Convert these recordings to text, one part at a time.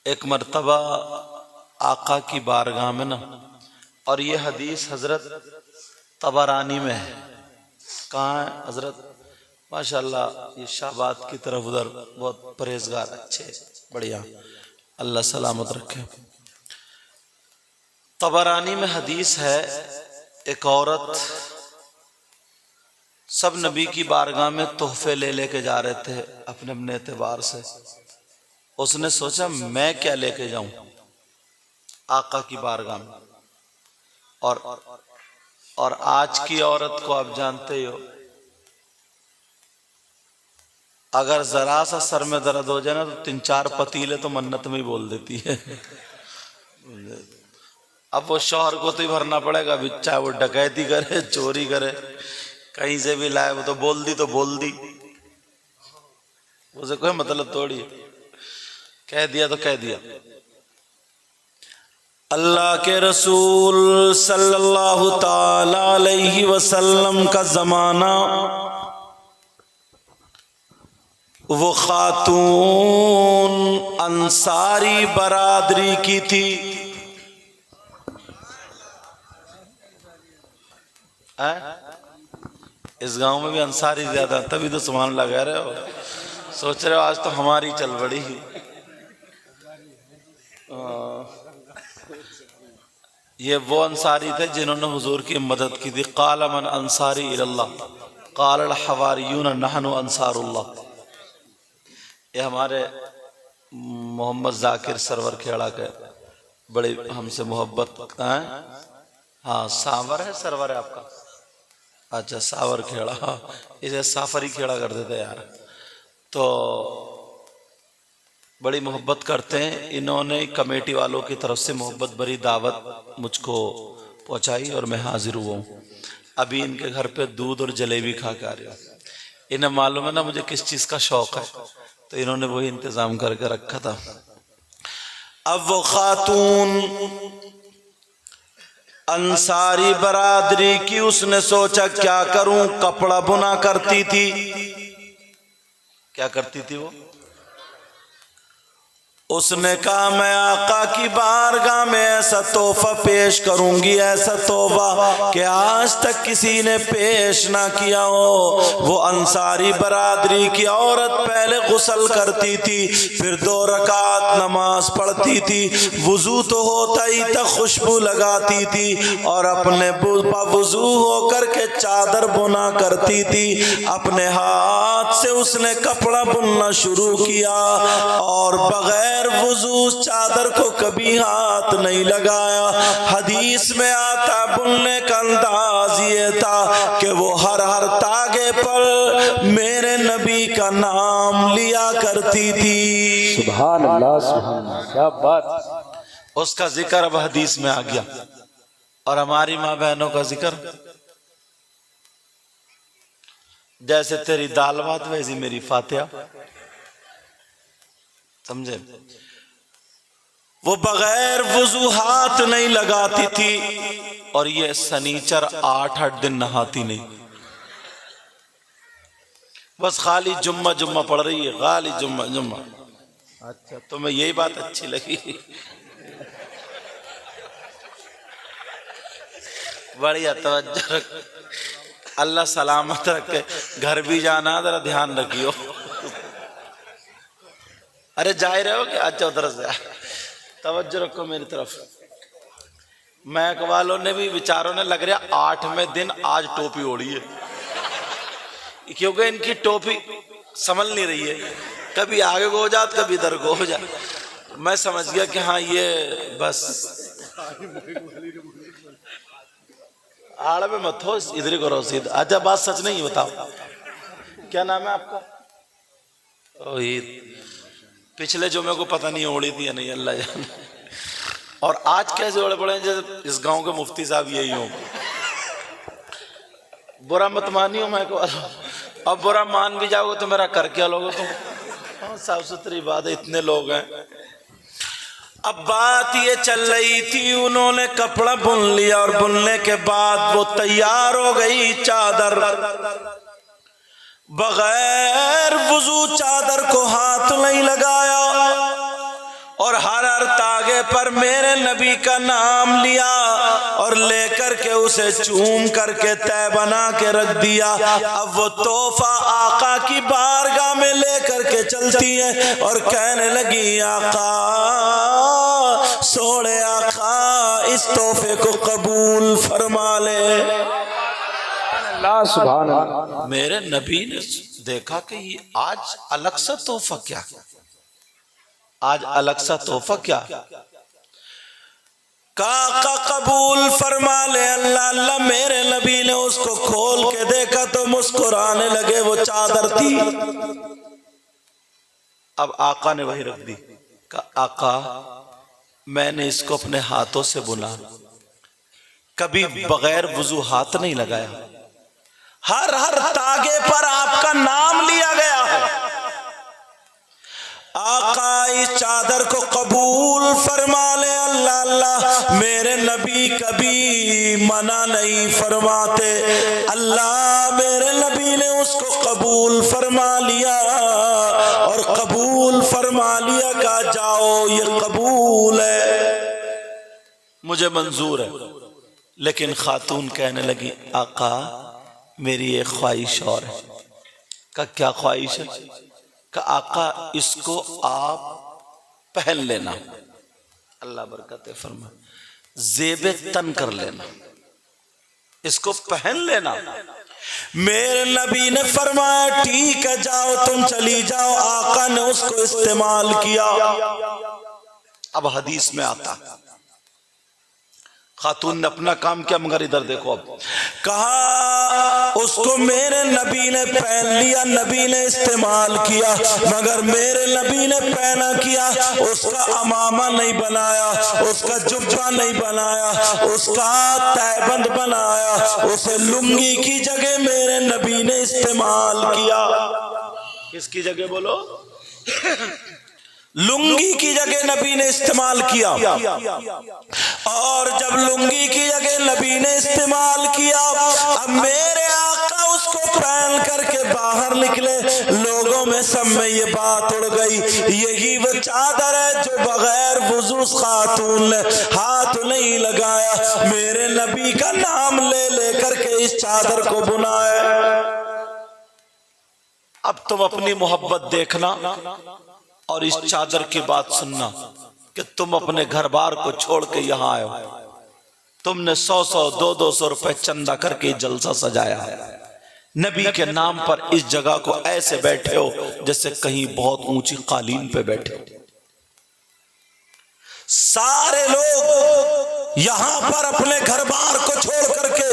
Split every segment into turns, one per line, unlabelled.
एक मर्तबा आका की बारगाह में ना, और ये हदीस हजरत तबरानी में है। कहाँ है हजरत? माशाल्लाह, ये शाहबाद की तरफ उधर बहुत परहेजगार, अच्छे, बढ़िया, अल्लाह सलामत रखे। तबरानी में हदीस है, एक औरत सब नबी की बारगाह में तोहफे ले लेके जा रहे थे अपने अपने एतबार से। उसने सोचा मैं क्या लेके जाऊं आका की बारगाह में। और आज की औरत को आप जानते हो, अगर जरा सा सर में दर्द हो जाए ना तो 3-4 पतीले तो मन्नत में ही बोल देती है। अब वो शौहर को तो ही भरना पड़ेगा, चाहे वो डकैती करे, चोरी करे, कहीं से भी लाए, वो तो बोल दी, उसे कोई मतलब थोड़ी, कह दिया तो कह दिया। अल्लाह के रसूल सल्लल्लाहु ताला अलैहि वसल्लम का जमाना, वो खातून अंसारी बरादरी की थी। इस गांव में भी अंसारी ज्यादा, तभी तो सामान लगा रहे हो, सोच रहे हो आज तो हमारी चल बड़ी। ये वो अंसारी थे जिन्होंने हुजूर की मदद की थी। क़ाल मन अंसारी इलल्लाह क़ाल अल हवारियून नहनु अंसारुल्लाह। ये हमारे मोहम्मद जाकिर सरवर खेड़ा के बड़े हमसे मोहब्बत हैं। हाँ, सावर है, सरवर है आपका? अच्छा, सावर खेड़ा, इसे साफरी खेड़ा कर देते यार। तो बड़ी मोहब्बत करते हैं। इन्होंने कमेटी वालों की तरफ से मोहब्बत भरी दावत मुझको पहुंचाई और मैं हाजिर हुआ हूँ। अभी इनके घर पे दूध और जलेबी खा के आ रही हूँ। इन्हें मालूम है ना मुझे किस चीज़ का शौक है, तो इन्होंने वही इंतज़ाम करके रखा था। अब वो खातून अंसारी बरादरी की, उसने सोचा क्या करूं, कपड़ा बुना करती थी। क्या करती थी वो? उसने कहा मैं आका की बारगाह में ऐसा तोहफा पेश करूंगी, ऐसा तोहफा कि आज तक किसी ने पेश ना किया हो। वो अंसारी बरादरी की औरत पहले गुस्ल करती थी, फिर 2 रकात नमाज पढ़ती थी, वुजू तो होता ही तक खुशबू लगाती थी और अपने वुजू होकर के चादर बुना करती थी। अपने हाथ से उसने कपड़ा बुनना शुरू किया और बगैर वुजू चादर को कभी हाथ नहीं लगाया। हदीस में आता बुनने का अंदाज ये था कि वो हर तागे पर मेरे नबी का नाम लिया करती थी।
सुभान अल्लाह, सुभान अल्लाह, क्या बात।
उसका जिक्र अब हदीस में आ गया। और हमारी माँ बहनों का जिक्र, जैसे तेरी दाल भात वैसी मेरी फातिहा, समझे? वो बगैर वुजू हाथ नहीं लगाती थी और ये सनीचर 8-8 दिन नहाती नहीं, बस खाली जुम्मा जुम्मा पढ़ रही है, खाली जुम्मा जुम्मा। अच्छा, तुम्हें यही बात अच्छी लगी? बढ़िया, तवज्जो रख, अल्लाह सलामत रखे। घर भी जाना, जरा ध्यान रखियो। अरे जा ही रहे हो क्या? अच्छा, उधर से तवज्जो रखो मेरी तरफ। मैक वालों ने भी विचारों ने लग रहा 8वें दिन आज टोपी ओढ़ी है, क्योंकि इनकी टोपी संभल नहीं रही है, कभी आगे को हो जात कभी इधर को हो जात। मैं समझ गया कि हाँ ये बस आड़ में मत हो, इधर ही करो सीधा। अच्छा, बात सच नहीं, बताओ क्या नाम है आपका? पिछले जुमे को पता नहीं ओढ़ी थी या नहीं, अल्लाह जाने। और आज कैसे ओढ़े पड़े जैसे इस गांव के मुफ्ती साहब यही हो। बुरा मत मानियो मैं को, अब बुरा मान भी जाओगे तो मेरा कर क्या लोगे तुम? हाँ, साफ सुथरी बात है, इतने लोग हैं। अब बात ये चल रही थी, उन्होंने कपड़ा बुन लिया और बुनने के बाद वो तैयार हो गई चादर। बगैर वुजू चादर को हाथ नहीं लगाया और हर तागे पर मेरे नबी का नाम लिया और लेकर के उसे चूम करके तय बना के रख दिया। अब वो तोहफा आका की बारगाह में लेकर के चलती है और कहने लगी, आका, सोने आका, इस तोहफे को कबूल फरमा ले।
अल्लाह सुभान अल्लाह।
मेरे नबी ने देखा कि ये आज अलग सा तोहफा क्या, आज अलग सा तोहफा क्या, का कबूल फरमा ले अल्लाह। अल्लाह मेरे नबी ने उसको खोल के देखा तो मुस्कुराने लगे। वो चादर थी। अब आका ने वही रख दी। कहा, आका, मैंने इसको अपने हाथों से बुना, कभी बगैर वुजू हाथ नहीं लगाया। हर तागे पर आपका नाम लिया गया है। आका, इस चादर को कबूल फरमा ले अल्लाह। अल्लाह मेरे नबी कभी मना नहीं फरमाते। अल्लाह मेरे नबी ने उसको कबूल फरमा लिया और कबूल फरमा लिया। कहा, जाओ, ये कबूल है, मुझे मंजूर है। लेकिन खातून कहने लगी, आका, मेरी एक ख्वाहिश और है। का क्या ख्वाहिश है? का आका, इसको आप पहन लेना, अल्लाह बरकत फरमा, ज़ेबे तन कर लेना, इसको पहन लेना। मेरे नबी ने फरमाया, ठीक है, जाओ, तुम चली जाओ। आका ने उसको इस्तेमाल किया। अब हदीस में आता, खातून ने अपना काम किया, मगर इधर देखो, अब कहा, उसको मेरे नबी ने पहन लिया, नबी ने इस्तेमाल किया, मगर मेरे नबी ने पहना किया, उसका अमामा नहीं बनाया, उसका जुब्बा नहीं बनाया, उसका तहबंद बनाया, उसे लुंगी की जगह मेरे नबी ने इस्तेमाल किया। किसकी जगह बोलो? लुंगी की जगह नबी ने इस्तेमाल किया। और जब लुंगी की जगह नबी ने इस्तेमाल किया, अब मेरे आका उसको पहन करके बाहर निकले। लोगों में सब में ये बात उड़ गई, यही वो चादर है जो बगैर वुजू खातून ने हाथ नहीं लगाया, मेरे नबी का नाम ले लेकर के इस चादर को बुनाया। अब तुम अपनी मोहब्बत देखना और इस चादर की बात सुनना कि तुम अपने घर बार को छोड़ के यहाँ आए हो। तुमने 100-100, 200-200 रुपए चंदा करके जलसा सजाया है। नबी के नाम पर इस जगह को ऐसे बैठे हो जैसे कहीं बहुत ऊंची कालीन पे बैठे हो। सारे लोग यहाँ पर अपने घर बार को छोड़ करके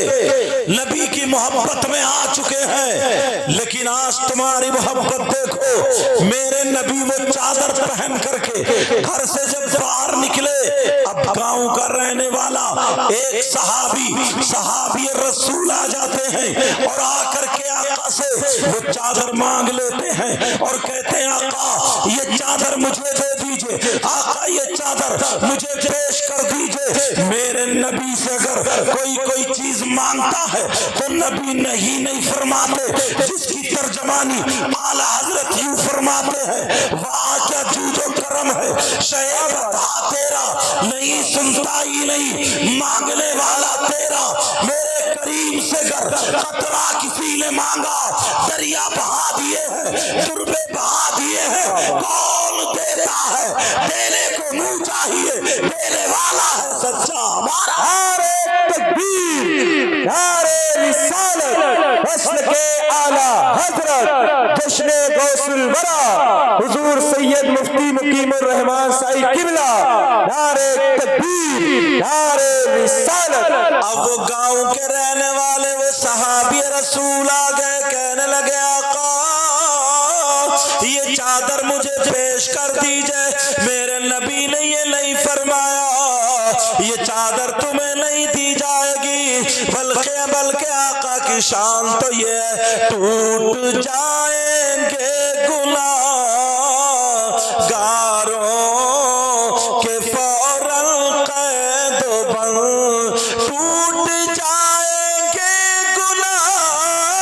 नबी की मोहब्बत में आ चुके हैं, लेकिन आज तुम्हारी मोहब्बत देखो। मेरे नबी वो चादर पहन करके घर से जब बाहर निकले, अब गांव का रहने वाला एक सहाबी रसूल आ जाते हैं और आकर के आका से वो चादर मांग लेते हैं और कहते हैं, आका, ये चादर मुझे दे दीजिए, आका, ये चादर मुझे पेश कर दीजिए। मेरे नबी से अगर कोई चीज मांगता है तो नबी नहीं फरमाते, जिसकी तर्जमानी आला हजरत यूं फरमाते हैं, वाह क्या जूदो करम है, शैब था तेरा, नहीं सुनता ही नहीं, मांगने वाला तेरा। मेरे करीम से अगर खतरा किसी ने मांगा, दरिया बहा दिए हैं, दुर्बे बहा दिए हैं, कौन देता है? देने को मुंह चाहिए, देने वाला है सच्चा हमारा।
नारे तकबीर, नारे रिसालत, वस्ल के आला हजरत जश्न गौसुल वरा हुजूर सैयद मुफ्ती मुकीमुर रहमान साई किबला, नारे तकबीर, नारे रिसालत।
अब वो गांव के रहने वाले वो सहाबी रसूल आ गए, कहने लगे, आका, ये चादर मुझे पेश कर दीजिए। मेरे नबी ने ये नहीं फरमाया, ये चादर तुम्हें नहीं दी जाएगी, बल्कि आका की शान तो ये है, टूट जाएंगे गुनाहगारों के फौरन कैद बंद, टूट जाएंगे गुनाहगारों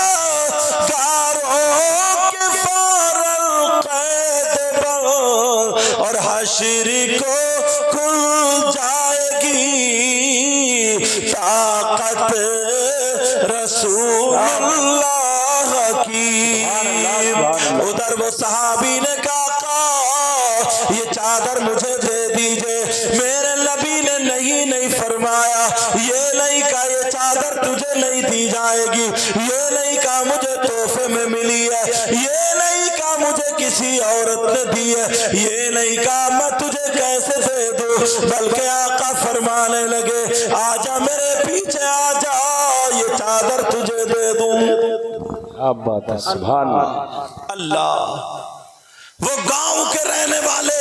के फौरन कैद बंद, और हश्र को खुल जाएगी ताकत रसूलुल्लाह की। उधर वो सहाबी ने कहा ये चादर मुझे दे दीजिए। मेरे नबी ने नहीं फरमाया, ये नहीं कहा ये चादर तुझे नहीं दी जाएगी, ये नहीं कहा मुझे तोहफे में मिली है, ये नहीं कहा मुझे किसी औरत ने दी है, ये नहीं कहा मैं तुझे कैसे दे दूं, बल्कि आका फरमाने लगे आजा मेरे पीछे आजा, ये चादर तुझे दे दूं।
अब बात है, सुभान अल्लाह।
अल्लाह। वो गांव के रहने वाले,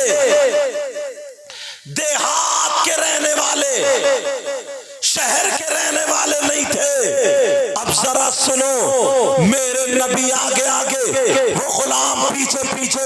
देहात के रहने वाले, शहर के रहने वाले नहीं थे। अब जरा सुनो, मेरे नबी आगे आगे, वो गुलाम पीछे पीछे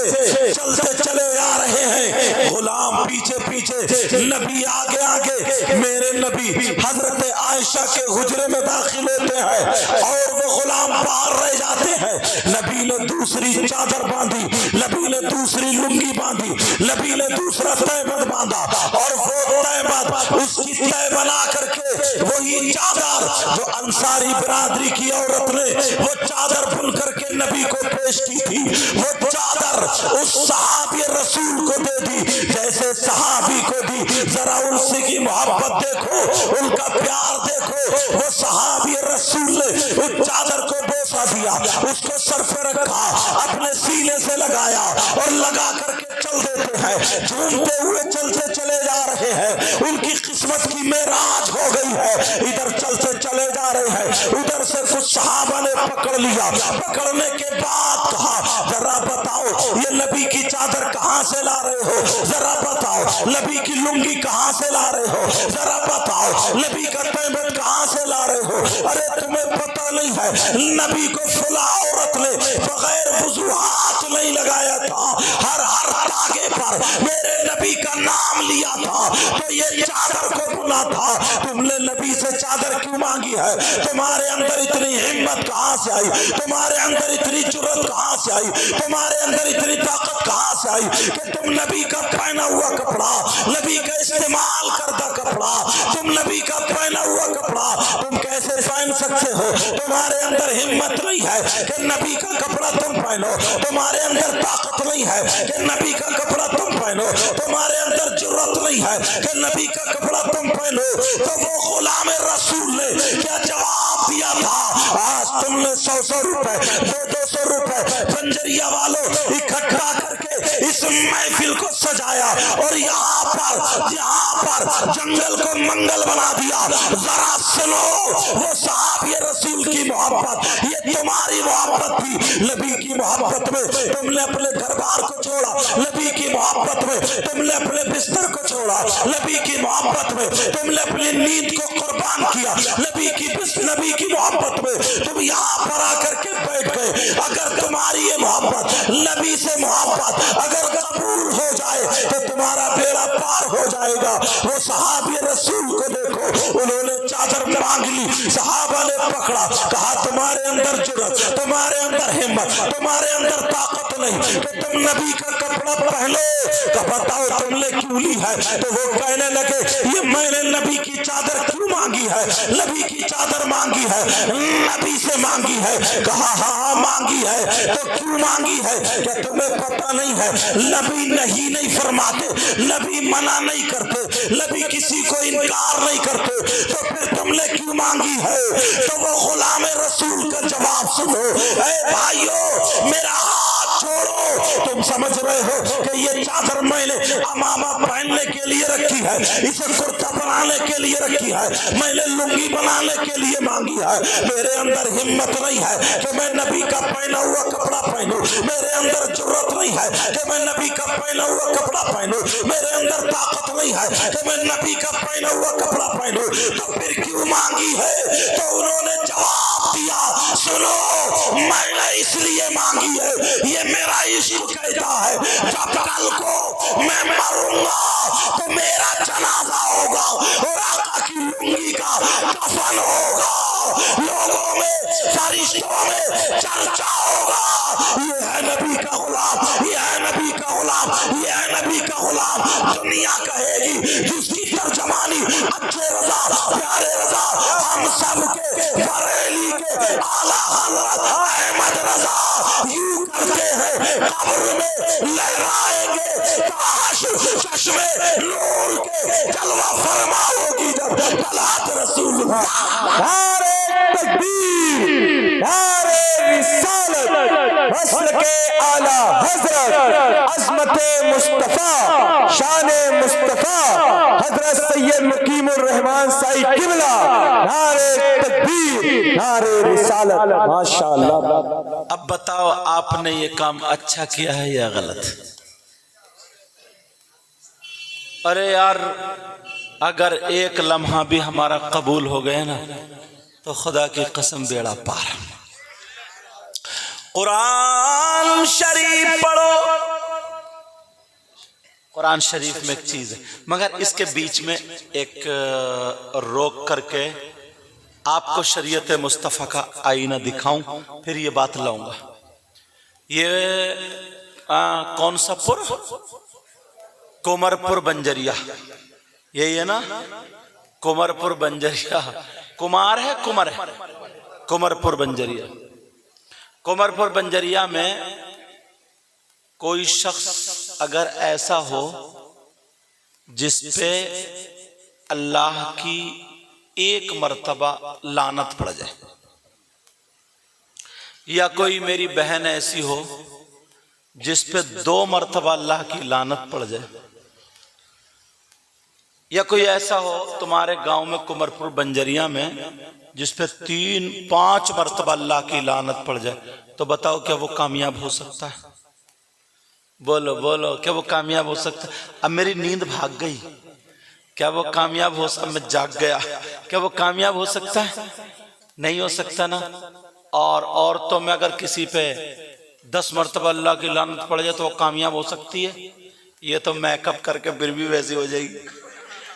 चलते चले आ रहे हैं, गुलाम पीछे पीछे, नबी आगे आगे। मेरे नबी हजरत आयशा के हुजरे में दाखिल होते हैं और वो गुलाम बाहर रह जाते हैं। नबी ने दूसरी चादर बांधी, नबी ने दूसरी लुंगी बांधी, नबी ने दूसरा तहबंद बांधा और वो तहबंद उसकी तय बना करके वही चादर जो अंसारी बिरादरी की औरत ने वो चादर बुन करके नबी को पेश की थी, वो चादर उस सहाबी रसूल को दे दी जैसे सहाबी को दी। जरा उनसे की मोहब्बत देखो, उनका प्यार देखो। वो सहाबी रसूल ने उस चादर को बोसा दिया, उसको सर पे रखा, अपने सीने से लगाया और लगा करके चल देते हैं, झूमते हुए चलते चले जा रहे हैं। उनकी किस्मत की मेराज हो गई है। इधर चलते चले जा रहे हैं, उधर से कुछ सहाबा ने पकड़ लिया। पकड़ने के बाद कहा जरा बताओ ये नबी की चादर कहां से ला रहे हो, जरा बताओ नबी की लुंगी कहां से ला रहे हो, जरा बताओ नबी का तहबंद कहां से ला रहे हो। अरे तुम्हें पता नहीं है नबी को फुला औरत ने बगैर वुजूहात नहीं लगाया था, हर तागे पर मेरे नबी का नाम लिया था तो ये चादर को बुना था। तुमने नबी से चादर क्यों मांगी है? तुम्हारे अंदर इतनी हिम्मत कहां से आई, तुम्हारे अंदर इतनी जुर्रत कहां से आई, तुम्हारे अंदर इतनी ताकत कहां से आई कि तुम नबी का पहना हुआ कपड़ा, नबी का इस्तेमाल करदा कपड़ा, तुम नबी का पहना हुआ कपड़ा तुम कैसे पहन सकते हो? तुम्हारे अंदर हिम्मत नहीं है कि नबी का कपड़ा तुम पहनो, तुम्हारे अंदर ताकत नहीं है कि नबी का कपड़ा तुम पहनो, तुम्हारे अंदर जुर्रत नहीं है कि नबी का कपड़ा तुम पहनो। तो वो गुलाम रसूल ने क्या जवाब दिया था? आज तुमने 100 रुपए 200 रुपए बंजरिया वालों इकट्ठा करके इस महफिल को सजाया और यहाँ पर जंगल को मंगल बना दिया। जरा सुनो, वो सहाबी रसूल की मोहब्बत, ये तुम्हारी मोहब्बत थी। नबी की मोहब्बत में तुमने अपने घर बार को छोड़ा, नबी की मोहब्बत में तुमने अपने बिस्तर को छोड़ा, नबी की मोहब्बत में तुमने अपनी नींद को कुर्बान किया, नबी की मोहब्बत में तुम यहाँ पर आकर के बैठ गए। अगर तुम्हारी ये मोहब्बत, नबी से मोहब्बत अगर कबूल हो जाए तो तुम्हारा बेड़ा पार हो जाएगा। वो सहाबी रसूल को देखो, उन्होंने चादर मांग ली, सहाबा ने पकड़ा, कहा तुम्हारे अंदर जुर्रत, तुम्हारे अंदर हिम्मत, तुम्हारे अंदर ताकत नहीं कि तुम नबी का कपड़ा पहनो, तो बताओ तुमने क्यों ली है? तो वो कहने लगे ये मैंने नबी की चादर क्यों मांगी है? नबी की चादर मांगी है, नबी से मांगी है। कहा हाँ मांगी है, तो क्यों मांगी है? क्या तुम्हें पता नहीं है नबी नहीं फरमाते, नबी मना नहीं करते, नबी किसी को इनकार नहीं करते, तो फिर तुमने क्यों मांगी है? तो वो गुलाम रसूल का जवाब सुनो। ऐ भाइयों, मेरा हाथ छोड़ो। तुम समझ रहे हो कि ये चादर मैंने अमामा पहनने के लिए रखी है, इसे कुर्ता बनाने के लिए रखी है, मैंने लुंगी बनाने के लिए मांगी है। मेरे अंदर हिम्मत नहीं है कि मैं नबी का पहना हुआ कपड़ा पहनूं, मेरे अंदर जुर्रत नहीं है कि मैं नबी का पहना हुआ कपड़ा पहनूं, मेरे अंदर ताकत नहीं है कि मैं नबी का पहना हुआ कपड़ा पहनूं, तो फिर क्यों मांगी है? तो उन्होंने जवाब दिया सुनो, मैंने इसलिए मांगी है, ये मेरा इश्क कहता है जब कल को मैं मरूंगा तो मेरा जनाजा होगा और आका की लुंगी का कफन होगा, लोगों में फरिश्तों में चर्चा होगा। ये है नबी का गुलाम, ये है नबी का गुलाम, ये है नबी नबी का गुलाम दुनिया कहेगी, जिसकी तर्जमानी अच्छे रजा प्यारे रजा हम सब के बरेली के आला हजरत अहमद रजा यूं करते हैं, कब्र में लहराएंगे काश चश्मे नूर के जलवा फरमा होगी जब तलहत रसूलुल्लाह।
नारे तकबीर, नारे रिसालत, वस्ल के आला हजरत अज़मत मुस्तफा शान मुस्तफा हजरत सैयद मुकीमुर रहमान साई किबला। नारे तकबीर, नारे रिसालत। माशाअल्लाह।
अब बताओ आपने ये काम अच्छा किया है या गलत? अरे यार, अगर एक लम्हा भी हमारा कबूल हो गया ना तो खुदा की कसम बेड़ा पार। कुरान शरीफ पढ़ो। कुरान शरीफ में एक चीज है, मगर इसके बीच में एक रोक करके आपको शरीयत मुस्तफ़ा का आईना दिखाऊं, फिर ये बात लाऊंगा। ये कौन सा पुर? कुमरपुर बंजरिया, यही है ना? कुमरपुर बंजरिया। कुमार है कुमर है? कुमरपुर बंजरिया। कुमरपुर बंजरिया में कोई शख्स अगर ऐसा हो जिस पे अल्लाह की एक मर्तबा लानत पड़ जाए, या कोई मेरी बहन ऐसी हो जिस पे 2 मर्तबा अल्लाह की लानत पड़ जाए, या कोई ऐसा हो तुम्हारे गांव में कुमरपुर बंजरिया में जिस पे 3-5 मर्तबा अल्लाह की लानत पड़ जाए, तो बताओ क्या वो कामयाब हो सकता है? बोलो बोलो, क्या वो कामयाब हो सकता है? अब मेरी नींद भाग गई, क्या वो कामयाब हो सकता? मैं जाग गया, क्या वो कामयाब हो सकता है? नहीं हो सकता ना। और औरतों में अगर किसी पे 10 मर्तबा अल्लाह की लानत पड़ जाए तो वो कामयाब हो सकती है? ये तो मेकअप करके फिर भी वैसी हो जाएगी।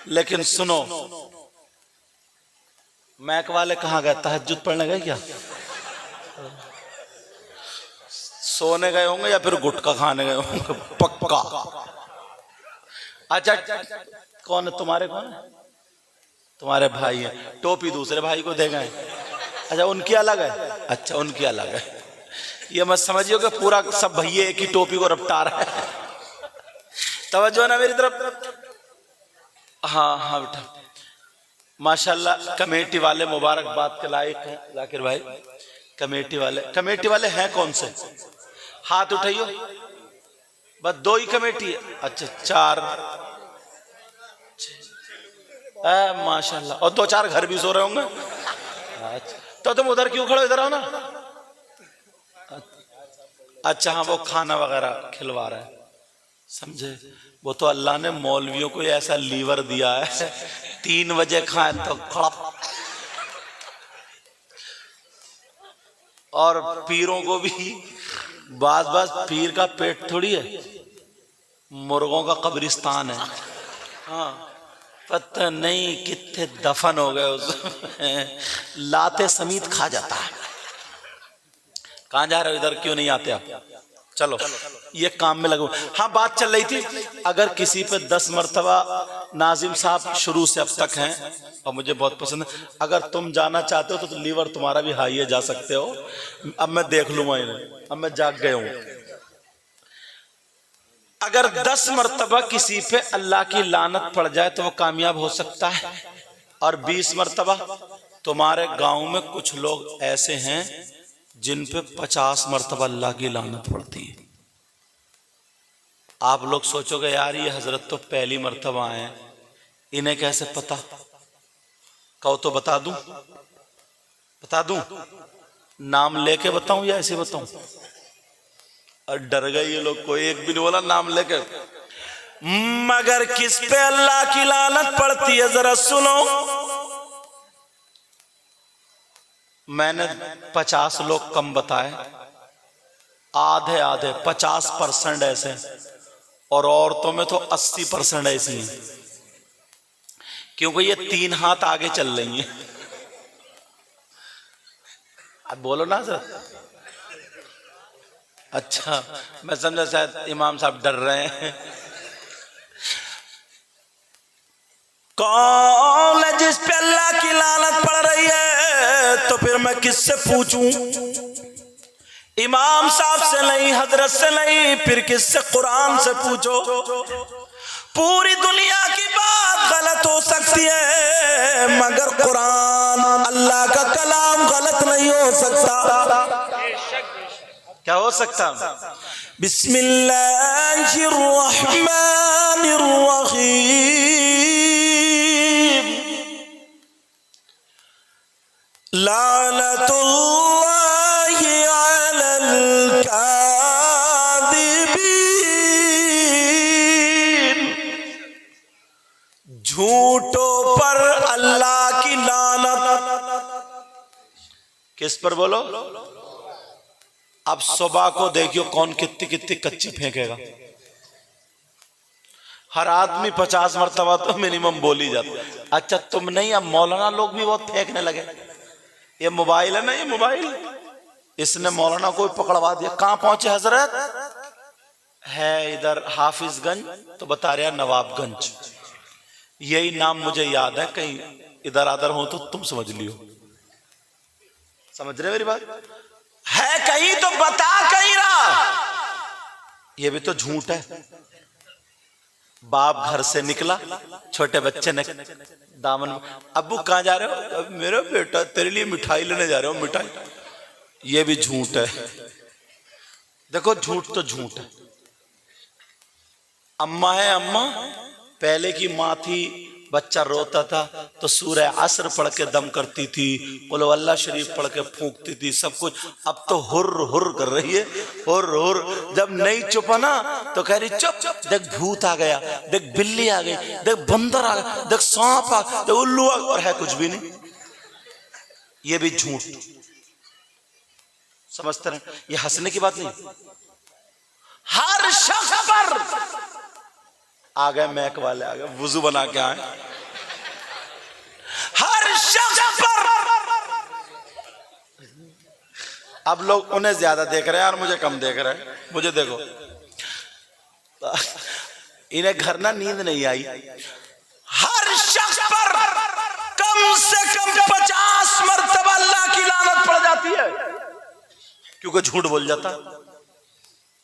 लेकिन सुनो, मैक वाले कहाँ गए? तहज्जुद पढ़ने गए क्या? सोने गए होंगे या फिर गुटखा खाने गए होंगे पक्का। अच्छा, कौन है तुम्हारे? कौन है तुम्हारे? भाई है। टोपी दूसरे भाई को दे गए। अच्छा, उनकी अलग है? अच्छा, उनकी अलग है। ये मत समझिए कि पूरा सब भैया एक ही टोपी को रपटा रहा है। तवज्जो ना मेरी तरफ। हाँ हाँ बेटा, माशाल्लाह कमेटी वाले मुबारकबाद के लायक हैं। जाकिर भाई, कमेटी वाले हैं कौन से? हाथ उठाइयो। बस 2 ही कमेटी है? अच्छा, 4 माशाल्लाह। और 2-4 घर भी सो रहे होंगे। अच्छा, तो तुम उधर क्यों खड़े हो? इधर आओ ना। अच्छा हाँ, वो खाना वगैरह खिलवा रहा है, समझे? वो तो अल्लाह ने मौलवियों को ऐसा लीवर दिया है, 3 बजे खाए तो खड़प। और पीरों को भी बात पीर का पेट थोड़ी है, मुर्गों का कब्रिस्तान है। हाँ, पता नहीं कितने दफन हो गए उसमें, लाते समीत खा जाता है। कहाँ जा रहे हो? इधर क्यों नहीं आते आप? चलो, ये काम में लगो। हाँ, बात चल रही थी, अगर किसी पे 10 मर्तबा, नाजिम साहब शुरू से अब तक हैं और मुझे बहुत पसंद है, अगर तुम जाना चाहते हो तो लीवर तुम्हारा भी हाई है, जा सकते हो। अब मैं देख लूंगा इन्हें, अब मैं जाग गया हूं। अगर 10 मर्तबा किसी पे अल्लाह की लानत पड़ जाए तो वो कामयाब हो सकता है। और 20 मर्तबा, तुम्हारे गांव में कुछ लोग ऐसे हैं जिन पे 50 मर्तबा अल्लाह की लानत पड़ती है। आप लोग सोचोगे यार ये हजरत तो पहली मर्तबा आए, इन्हें कैसे पता? कहो तो बता दूं? नाम लेके बताऊं या ऐसे बताऊं? और डर गए ये लोग, कोई एक भी नहीं बोला नाम लेके। मगर किस पे अल्लाह की लानत पड़ती है जरा सुनो। मैंने 50 लोग कम बताए, आधे 50% ऐसे, और औरतों में तो 80% ऐसी हैं, क्योंकि ये 3 हाथ आगे चल रही हैं। अब बोलो ना सर। अच्छा, मैं समझा शायद इमाम साहब डर रहे हैं। कौन है जिस पे अल्लाह की लानत पड़ रही है? तो फिर मैं किससे पूछूं? इमाम साहब से नहीं, हजरत से नहीं, फिर किससे? कुरान से पूछो। पूरी दुनिया की बात गलत हो सकती है मगर कुरान अल्लाह का कलाम गलत नहीं हो सकता। क्या हो सकता? बिस्मिल्लाहिर्रहमानिर्रहीम लानतुल्लाहि अलल कादिबीन। झूठों पर अल्लाह की लानत। किस पर बोलो? अब सुबह को देखियो कौन कितनी कितनी कच्ची फेंकेगा। हर आदमी 50 मरतबा तो मिनिमम बोल ही जाता। अच्छा तुम नहीं, अब मौलाना लोग भी बहुत फेंकने लगे। ये मोबाइल है ना, ये मोबाइल, इसने मौलाना को पकड़वा दिया। कहां पहुंचे हजरत? है इधर हाफिजगंज, तो बता रहा नवाबगंज। यही नाम मुझे याद है, कहीं इधर आधर हो तो तुम समझ लियो। समझ रहे मेरी बात? है कहीं तो बता कहीं रहा। ये भी तो झूठ है। बाप घर से निकला, छोटे बच्चे ने दामन, अब्बू कहाँ जा रहे हो? मेरा बेटा तेरे लिए मिठाई लेने जा रहे हो, मिठाई। ये भी झूठ है। देखो झूठ तो झूठ है। अम्मा है, अम्मा पहले की माँ थी, बच्चा रोता था तो सूरह असर पढ़ के दम करती थी, कुल अल्लाह शरीफ पढ़ के फूंकती थी, सब कुछ। अब तो हुर्र हुर्र कर रही है, हुर्र हुर्र। जब नहीं चुपा ना तो कह रही चुप, देख भूत आ गया, देख बिल्ली आ गई, देख बंदर आ गया, देख सांप आ गया, देख उल्लू आ गया, और है कुछ भी नहीं। ये भी झूठ। समझते रहे? ये हंसने की बात नहीं। हर शख्स पर आ गए, मैक वाले आ गए, वुजू बना के आए। हर शख्स पर। अब लोग उन्हें ज्यादा देख रहे हैं और मुझे कम देख रहे हैं। मुझे देखो, इन्हें घर ना नींद नहीं आई। हर शख्स पर कम से कम 50 मरतबा अल्लाह की लानत पड़ जाती है, क्योंकि झूठ बोल जाता।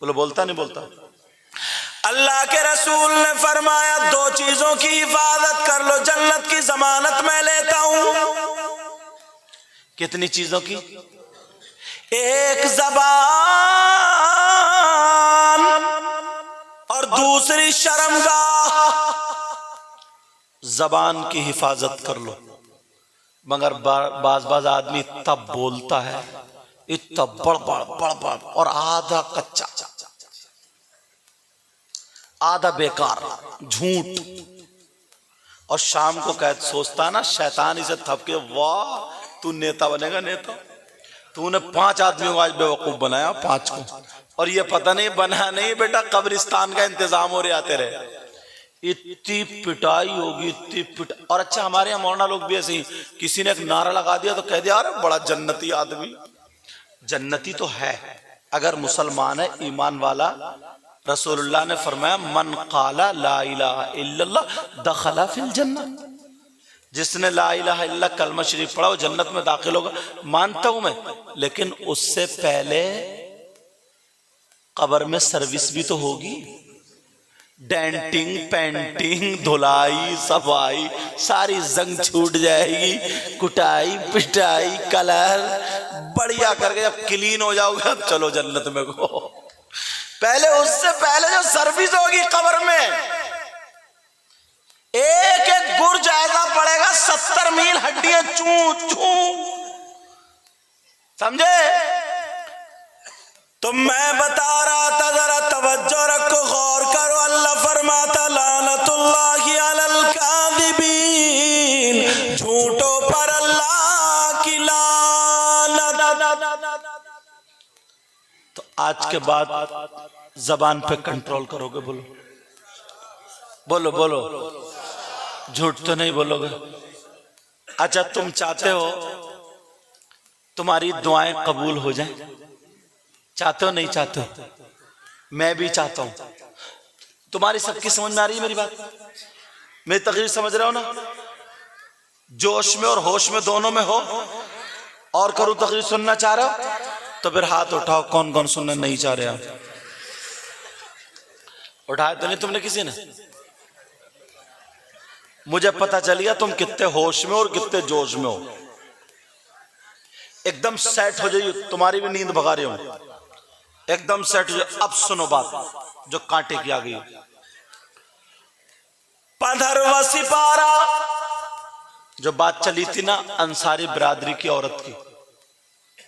बोलो बोलता नहीं बोलता। अल्लाह के रसूल ने फरमाया 2 चीजों की हिफाजत कर लो, जन्नत की जमानत मैं लेता हूं। कितनी चीजों की? एक ज़बान और दूसरी शर्मगाह। जबान की हिफाजत कर लो, मगर बाज आदमी तब बोलता है इतना बड़ और आधा कच्चा, आधा बेकार, झूठ। और शाम को कहते सोचता है ना शैतान इसे थपके, वाह तू नेता बनेगा, नेता। तूने 5 आदमियों को आज बेवकूफ बनाया, 5 को। और ये पता नहीं बना नहीं बेटा, कब्रिस्तान का इंतजाम हो रहे आते रहे। इतनी पिटाई होगी, इतनी पिटाई। और अच्छा हमारे यहाँ मौलाना लोग भी ऐसे ही, किसी ने एक नारा लगा दिया तो कह दिया अरे बड़ा जन्नती आदमी। जन्नती तो है अगर मुसलमान है, ईमान वाला। रसूलुल्लाह ने फरमाया मन काला ला इलाहा इल्लल्लाह दखला फिल जन्नह। जिसने ला इलाहा इल्लल्लाह कलमा शरीफ पढ़ा वो जन्नत में दाखिल होगा। मानता हूं मैं, लेकिन उससे पहले कब्र में सर्विस भी तो होगी। डेंटिंग, पेंटिंग, धुलाई, सफाई, सारी जंग छूट जाएगी। कुटाई, पिटाई, कलर बढ़िया करके जब क्लीन हो जाओगे अब चलो जन्नत में को। पहले उससे पहले जो सर्विस होगी कब्र में, एक एक गुर्ज ऐसा पड़ेगा 70 मील हड्डियां चू चू। समझे? तो मैं बता रहा था, जरा तवज्जो रखो, गौर करो। अल्लाह फरमाता लानतुल्लाहि अलल कादिबीन, झूठों पर अल्लाह की लानत। तो आज के बाद जबान पे कंट्रोल करोगे? बोलो बोलो बोलो, झूठ तो नहीं बोलोगे। अच्छा तुम चाहते हो तुम्हारी दुआएं कबूल हो जाएं? चाहते हो नहीं चाहते हो? मैं भी चाहता हूं। तुम्हारी सबकी समझ में आ रही है मेरी बात? मेरी तकरीर समझ रहे हो ना? जोश में और होश में दोनों में हो। और करूं तकरीर, सुनना चाह रहे हो तो फिर हाथ उठाओ। कौन कौन सुनना नहीं चाह रहे आप? उठाया तो नहीं तुमने किसी ने? मुझे पता चल गया तुम कितने होश में और कितने जोश में हो। एकदम सेट हो जाइए, तुम्हारी भी नींद भगा रही हूं। एकदम सेट हो जाए। अब सुनो बात जो कांटे की आ गई। 15वां सिपारा, जो बात चली थी ना अंसारी बिरादरी की औरत की,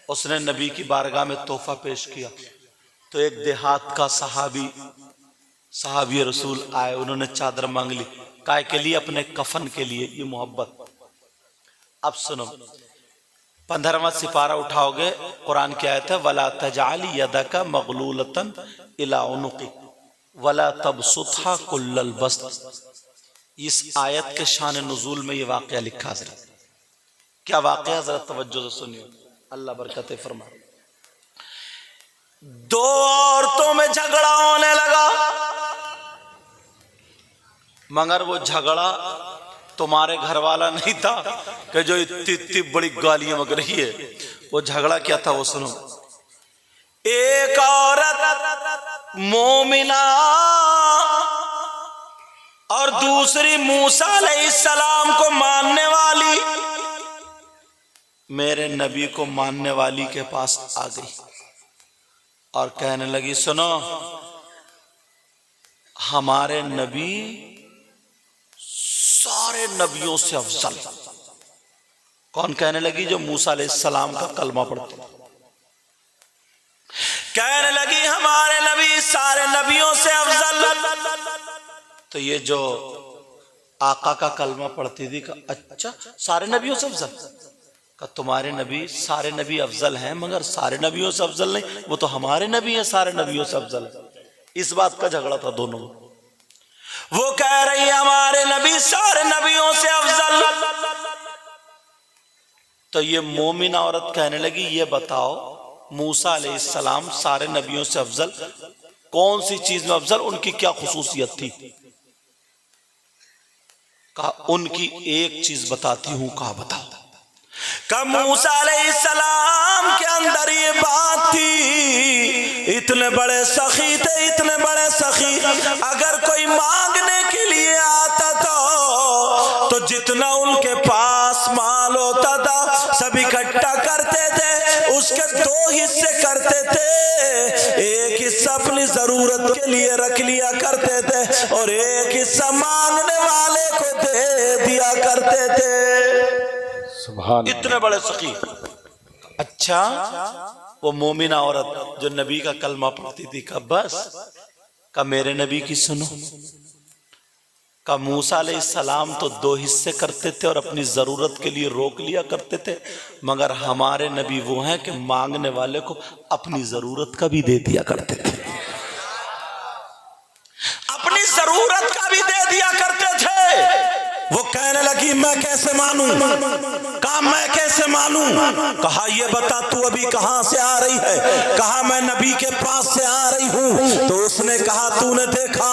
उसने नबी की बारगाह में तोहफा पेश किया। तो एक देहात का सहाबी रसूल आए, उन्होंने चादर मांग ली। काय के लिए? अपने कफन के लिए। ये मोहब्बत। अब सुनो, 15वां सिपारा उठाओगे, कुरान की आयत है वला तजाली यदका मगलूलतन इला उनुकी वला तबसुतहा कुल्लल बस्त। इस आयत के शान नुज़ूल में ये वाक़या लिखा है। क्या वाक़या? जरा तवज्जो से सुनिए, अल्लाह बरकत फरमाए। दो औरतों में झगड़ा होने लगा, मगर वो झगड़ा तुम्हारे घर वाला नहीं था कि जो इतनी इतनी बड़ी गालियां मग रही है। वो झगड़ा क्या था वो सुनो। एक औरत मोमिना और दूसरी मूसा अलैहिस्सलाम को मानने वाली मेरे नबी को मानने वाली के पास आ गई और कहने लगी, सुनो हमारे नबी सारे नबियों से अफजल। कौन कहने लगी? जो मूसा अलैहिस्सलाम का कलमा पढ़ते। कहने लगी हमारे नबी सारे नबियों से अफजल। तो ये जो आका का कलमा पढ़ती थी का अच्छा सारे नबियों से अफजल का? तुम्हारे नबी सारे नबी अफजल हैं, मगर सारे नबियों से अफजल नहीं, वो तो हमारे नबी हैं सारे नबियों से अफजल है। इस बात का झगड़ा था दोनों में। वो कह रही है हमारे नबी सारे नबियों से अफजल। तो ये मोमिन औरत कहने लगी, ये बताओ मूसा अलैहिस्सलाम सारे नबियों से अफजल, कौन सी चीज में अफजल? उनकी क्या खुसूसियत थी? कहा उनकी एक चीज बताती हूं। कहा बताओ। कहा मूसा अलैहिस्सलाम के अंदर ये बात थी, इतने बड़े सखी थे, इतने बड़े सखी, अगर कोई मांगने के लिए आता तो जितना उनके पास माल होता था सब इकट्ठा करते थे, उसके 2 हिस्से करते थे। एक हिस्सा अपनी जरूरत के लिए रख लिया करते थे और एक हिस्सा मांगने वाले को दे दिया करते थे।
सुभान
इतने बड़े सखी। अच्छा, वो मोमिना औरत जो नबी का कलमा पढ़ती थी, का बस का मेरे नबी की सुनो। का मूसा अलैहिस्सलाम तो 2 हिस्से करते थे और अपनी जरूरत के लिए रोक लिया करते थे, मगर हमारे नबी वो हैं कि मांगने वाले को अपनी जरूरत का भी दे दिया करते थे, अपनी जरूरत का भी दे दिया करते थे। वो कहने लगी मैं कैसे मानूं? कहा मैं कैसे मानूं? कहा ये बता तू अभी कहां से आ रही है? कहा मैं नबी के पास से आ रही हूं। तो उसने कहा तूने देखा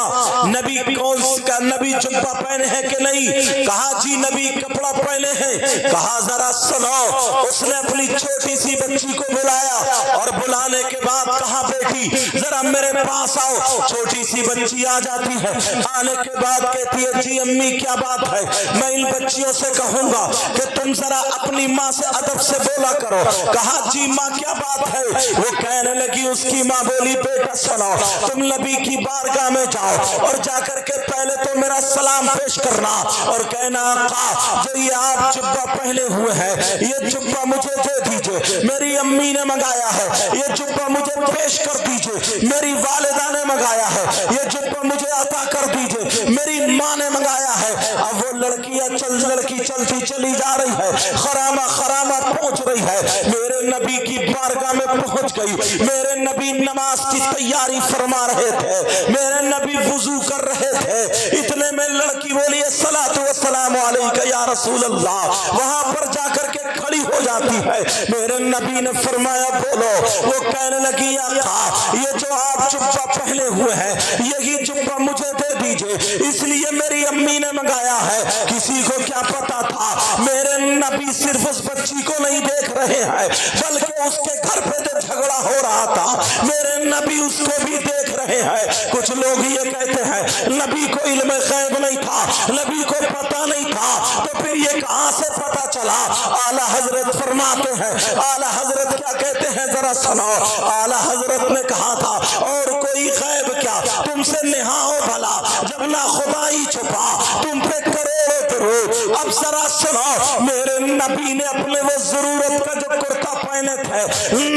नबी कौन का? नबी जुब्बा पहने हैं कि नहीं? कहा जी नबी कपड़ा पहने हैं। कहा जरा सुनो। उसने अपनी छोटी सी बच्ची को बुलाया और बुलाने के बाद कहा बेटी जरा मेरे पास आओ। छोटी सी बच्ची आ जाती है, आने के बाद कहती है जी अम्मी क्या बात है? मैं इन बच्चियों से कहूंगा कि तुम जरा अपनी माँ से अदब से बोला करो। कहा जी माँ क्या बात है? वो कहने लगी, उसकी माँ बोली बेटा सुनो, तुम नबी की बारगाह में जाओ और जाकर के पहले तो मेरा सलाम पेश करना और कहना आका जो ये आप जुब्बा पहने हुए हैं ये जुब्बा मुझे दे दीजिए, मेरी अम्मी ने मंगाया है, ये जुब्बा मुझे पेश कर दीजिए, मेरी वालिदा ने मंगाया है, ये जुब्बा मुझे अता कर दीजिए, मेरी माँ ने मंगाया है। अब वो लड़की चलती चली जा रही है, खरामा खरामा पहुंच रही है, मेरे नबी की बारगाह में पहुंच गई। मेरे नबी नमाज की तैयारी फरमा रहे थे, मेरे नबी वुजू कर रहे थे। इतने में लड़की बोली अस्सलातु वस्सलामु अलैका या रसूल अल्लाह। वहां पर जाकर के खड़ी हो जाती है। मेरे नबी ने फरमाया बोलो। वो कहने लगी आका ये जो आप जुब्बा पहने हुए हैं यही जुब्बा मुझे दे दीजिए, इसलिए मेरी अम्मी ने मंगाया है। किसी को क्या पता था मेरे नबी सिर्फ उस बच्ची को नहीं देख रहे हैं, बल्कि उसके घर पे जो झगड़ा हो रहा था मेरे नबी उसको भी देख रहे हैं। कुछ लोग ये कहते हैं नबी को इल्म गैब नहीं था, नबी को पता नहीं था, तो फिर ये कहां से पता चला? आला हजरत फरमाते हैं, आला हजरत क्या कहते हैं जरा सुनो। आला हजरत ने कहा था और कोई गैब क्या, तुमसे नेहा हो भला जब ना खुदाई छुपा तुम पे करोड़ों दरूद। अब जरा सुनो, मेरे नबी ने अपने वो जरूरत का जो कुर्ता पहने थे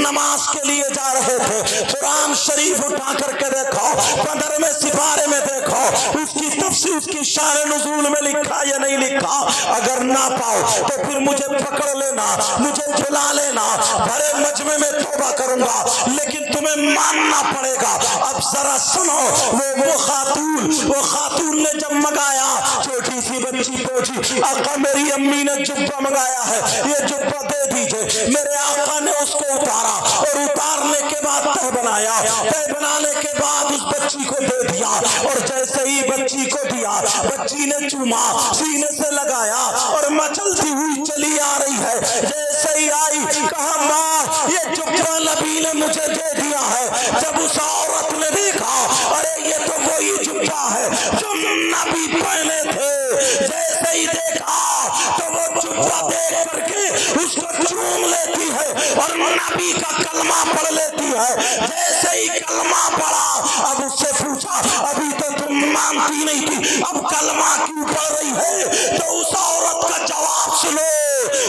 नमाज के लिए जा रहे थे, कुरान शरीफ उठा करके देखो, 15वें सिपारे में देखो, उसकी तफसीर उसकी शान नुज़ूल में लिखा या नहीं लिखा। अगर ना पाओ तो फिर मुझे पकड़ लेना, मुझे बुला लेना, भरे मजमे में तौबा करूंगा, लेकिन तुम्हें मानना पड़ेगा। अब जरा सुनो, वो खातून ने जब मंगाया, छोटी सी बच्ची पहुंची, आका मेरी अम्मी ने जुब्बा मंगाया है, ये जुब्बा दे दीजिए। मेरे आका ने उसको उतारा और उतारने के बाद तह बनाया, तह बनाने के बाद उस बच्ची को दे दिया, और जैसे ही बच्ची को दिया बच्ची ने चूमा, सीने से लगाया और मचलती हुई चली आ रही है। जैसे ही आई कहा माँ ये जुब्बा नबी ने मुझे दे दिया है। जब उस औरत ने देखा अरे ये तो वही जुब्बा है जो नबी पहने थे, जैसे ही देखा तो वो जुब्बा देख करके उसको चूम लेती है और नबी का कलमा पढ़ लेती है। जैसे ही कलमा पढ़ा, अब उससे पूछा अभी तो तुम मानती नहीं थी, अब कलमा क्यों पढ़ रही है? तो उस औरत का जवाब सुनो।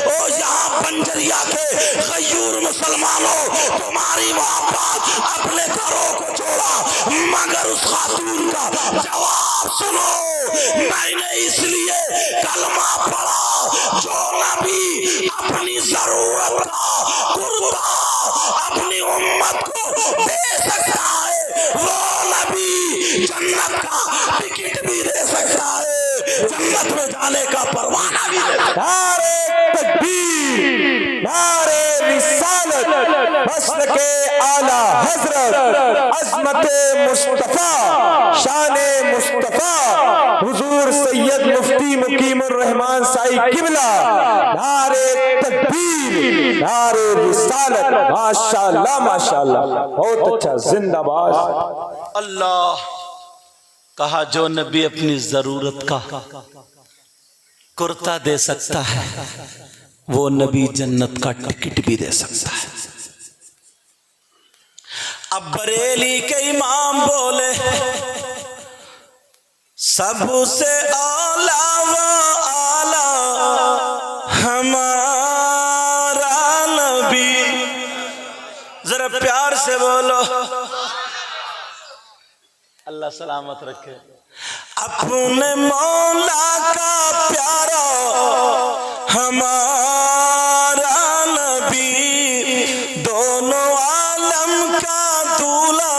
ओ यहाँ बंजरिया के गयूर मुसलमानों, तुम्हारी मोहब्बत अपने घरों को छोड़ा, मगर उस खातून का जवाब सुनो। मैंने इसलिए कलमा पढ़ा जो नबी अपनी जरूरत का कुर्ता अपनी उम्मत को दे सकता है, वो नबी जन्नत का टिकट भी दे सकता है, जन्नत में जाने का परवाना भी दे सकता है।
नारे तकबीर, नारे रिसालत, मसलके आला हजरत, अज़मते मुस्तफा, शाने मुस्तफा, हुजूर सैयद मुफ्ती मुकीमुर रहमान साई किबला। नारे तकबीर, नारे रिसालत, माशाअल्लाह माशाअल्लाह, बहुत अच्छा, जिंदाबाद।
अल्लाह कहा जो नबी अपनी जरूरत का कुर्ता दे सकता है, वो नबी जन्नत का टिकट भी दे सकता है। अब बरेली के इमाम बोले सबसे आला व आला हमारा नबी। जरा प्यार से बोलो, अल्लाह सलामत रखे। अपने मौला का प्यारा हमारा नबी, दोनों आलम का दूल्हा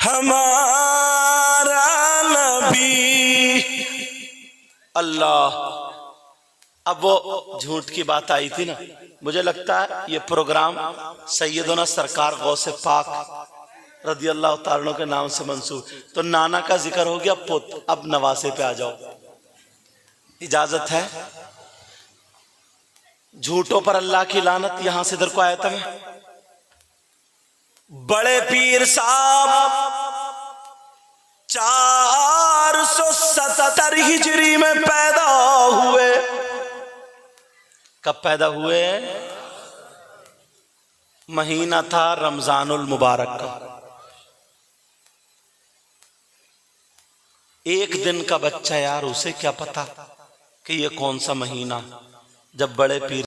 हमारा नबी। अल्लाह, अब वो झूठ की बात आई थी ना, मुझे लगता है ये प्रोग्राम सैयदना सरकार गौसे पाक रदी अल्लाह ताला के नाम से मंसूब। तो नाना का जिक्र हो गया, पुत, अब नवासे पे आ जाओ, इजाजत है। झूठों पर अल्लाह की लानत, यहां से इधर को आया था मैं। बड़े पीर साहब 470 हिजरी में पैदा हुए। कब पैदा हुए? महीना था रमजानुल मुबारक का। एक दिन का बच्चा यार, उसे क्या पता कि ये कौन सा महीना। जब बड़े पीर